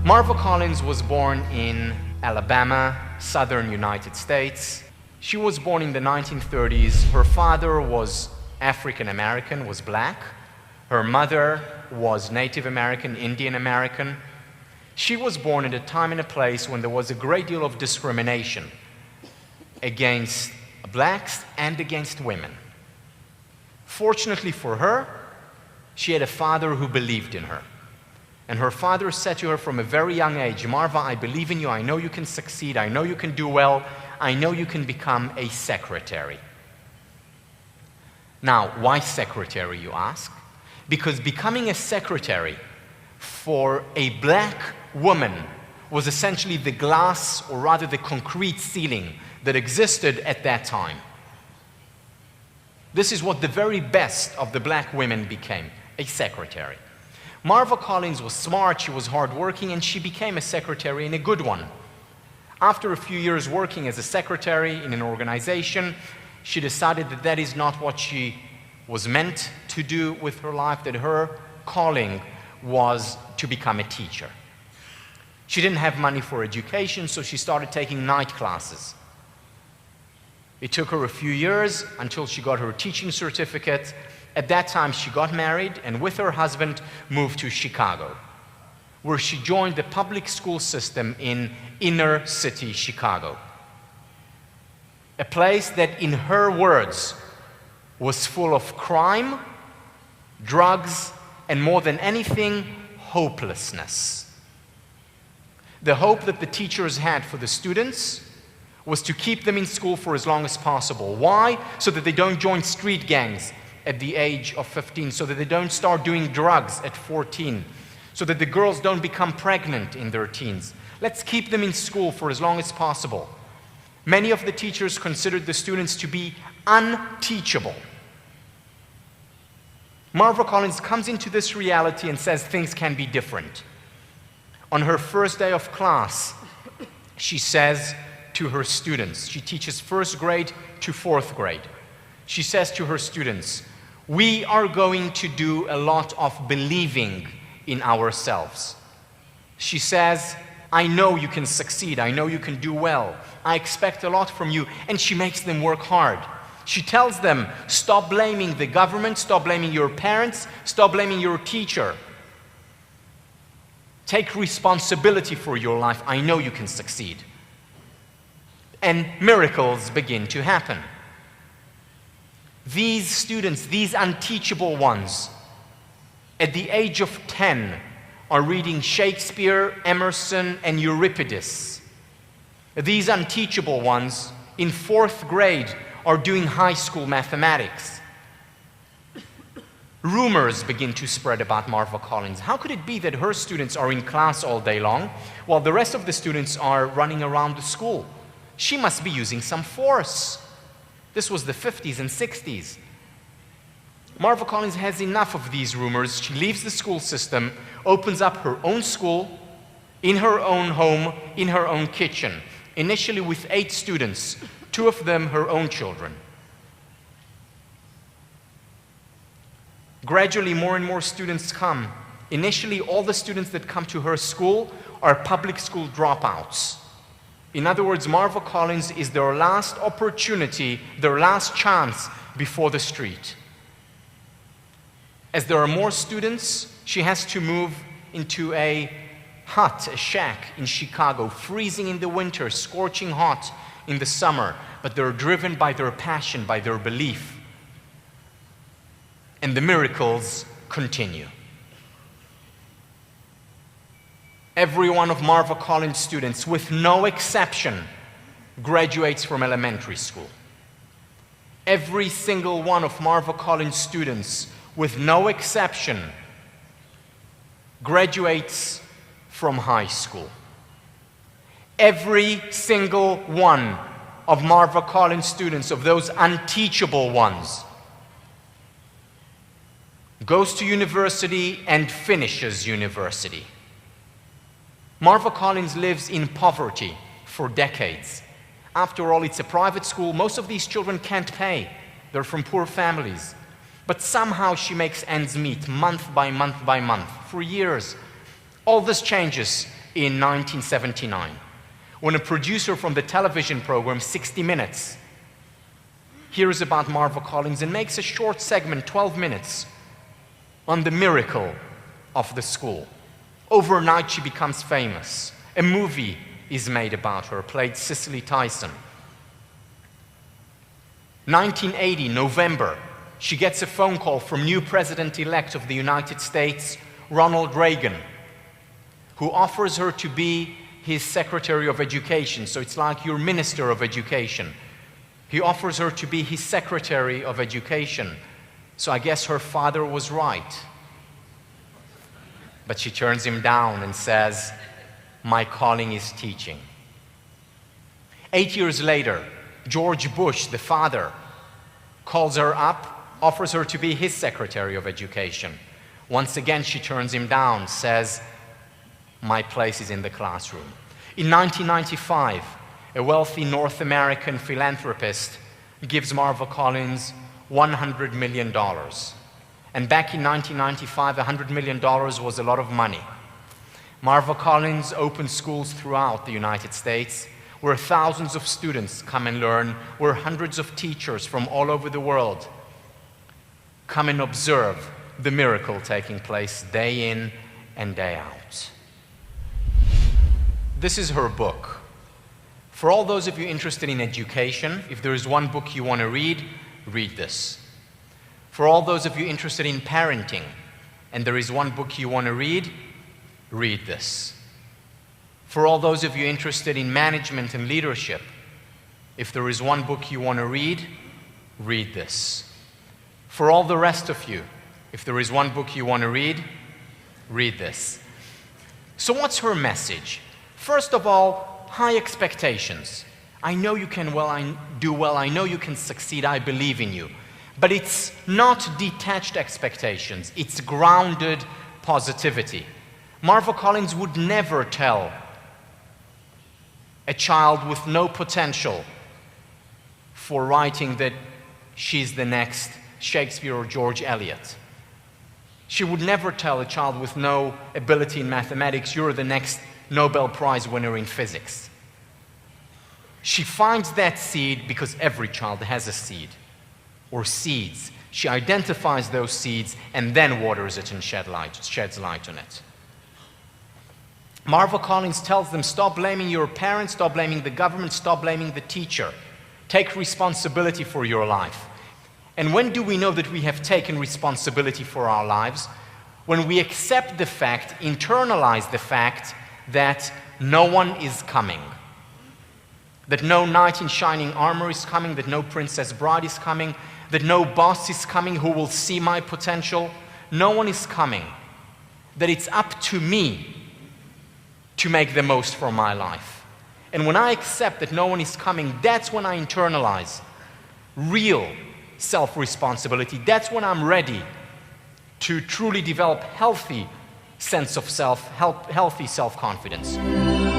Marva Collins was born in Alabama, southern United States. She was born in the 1930s. Her father was African American, was black. Her mother was Native American, Indian American. She was born at a time and a place when there was a great deal of discrimination against blacks and against women. Fortunately for her, she had a father who believed in her. And her father said to her from a very young age, "Marva, I believe in you. I know you can succeed. I know you can do well. I know you can become a secretary." Now, why secretary, you ask? Because becoming a secretary for a black woman was essentially the glass, or rather the concrete ceiling that existed at that time. This is what the very best of the black women became, a secretary. Marva Collins was smart, she was hardworking, and she became a secretary and a good one. After a few years working as a secretary in an organization, she decided that that is not what she was meant to do with her life, that her calling was to become a teacher. She didn't have money for education, so she started taking night classes. It took her a few years until she got her teaching certificate. At that time, she got married and with her husband moved to Chicago, where she joined the public school system in inner city Chicago. A place that, in her words, was full of crime, drugs, and more than anything, hopelessness. The hope that the teachers had for the students was to keep them in school for as long as possible. Why? So that they don't join street gangs at the age of 15, so that they don't start doing drugs at 14, so that the girls don't become pregnant in their teens. Let's keep them in school for as long as possible. Many of the teachers considered the students to be unteachable. Marva Collins comes into this reality and says things can be different. On her first day of class, she says to her students, she teaches first grade to fourth grade. She says to her students, "We are going to do a lot of believing in ourselves." She says, "I know you can succeed. I know you can do well. I expect a lot from you." And she makes them work hard. She tells them, stop blaming the government, stop blaming your parents, stop blaming your teacher. Take responsibility for your life. I know you can succeed. And miracles begin to happen. These students, these unteachable ones, at the age of 10, are reading Shakespeare, Emerson, and Euripides. These unteachable ones, in fourth grade, are doing high school mathematics. Rumors begin to spread about Marva Collins. How could it be that her students are in class all day long, while the rest of the students are running around the school? She must be using some force. This was the 50s and 60s. Marva Collins has enough of these rumors. She leaves the school system, opens up her own school, in her own home, in her own kitchen. Initially with 8 students, 2 of them her own children. Gradually, more and more students come. Initially, all the students that come to her school are public school dropouts. In other words, Marva Collins is their last opportunity, their last chance before the street. As there are more students, she has to move into a hut, a shack in Chicago, freezing in the winter, scorching hot in the summer, but they're driven by their passion, by their belief. And the miracles continue. Every one of Marva Collins' students, with no exception, graduates from elementary school. Every single one of Marva Collins' students, with no exception, graduates from high school. Every single one of Marva Collins' students, of those unteachable ones, goes to university and finishes university. Marva Collins lives in poverty for decades. After all, it's a private school. Most of these children can't pay. They're from poor families. But somehow she makes ends meet, month by month by month, for years. All this changes in 1979, when a producer from the television program 60 Minutes hears about Marva Collins and makes a short segment, 12 minutes, on the miracle of the school. Overnight, she becomes famous. A movie is made about her, played Cicely Tyson. 1980, November, she gets a phone call from new president-elect of the United States, Ronald Reagan, who offers her to be his Secretary of Education. So it's like your Minister of Education. He offers her to be his Secretary of Education. So I guess her father was right. But she turns him down and says, "My calling is teaching." 8 years later, George Bush, the father, calls her up, offers her to be his Secretary of Education. Once again, she turns him down, says, "My place is in the classroom." In 1995, a wealthy North American philanthropist gives Marva Collins $100 million. And back in 1995, $100 million was a lot of money. Marva Collins opened schools throughout the United States where thousands of students come and learn, where hundreds of teachers from all over the world come and observe the miracle taking place day in and day out. This is her book. For all those of you interested in education, if there is one book you want to read, read this. For all those of you interested in parenting, and there is one book you want to read, read this. For all those of you interested in management and leadership, if there is one book you want to read, read this. For all the rest of you, if there is one book you want to read, read this. So what's her message? First of all, high expectations. I know you can do well, I know you can succeed, I believe in you. But it's not detached expectations, it's grounded positivity. Marva Collins would never tell a child with no potential for writing that she's the next Shakespeare or George Eliot. She would never tell a child with no ability in mathematics, you're the next Nobel Prize winner in physics. She finds that seed because every child has a seed or seeds. She identifies those seeds and then waters it and sheds light on it. Marva Collins tells them, stop blaming your parents, stop blaming the government, stop blaming the teacher. Take responsibility for your life. And when do we know that we have taken responsibility for our lives? When we accept the fact, internalize the fact that no one is coming. That no knight in shining armor is coming, that no princess bride is coming, that no boss is coming who will see my potential. No one is coming. That it's up to me to make the most for my life. And when I accept that no one is coming, that's when I internalize real self-responsibility. That's when I'm ready to truly develop healthy sense of self, healthy self-confidence.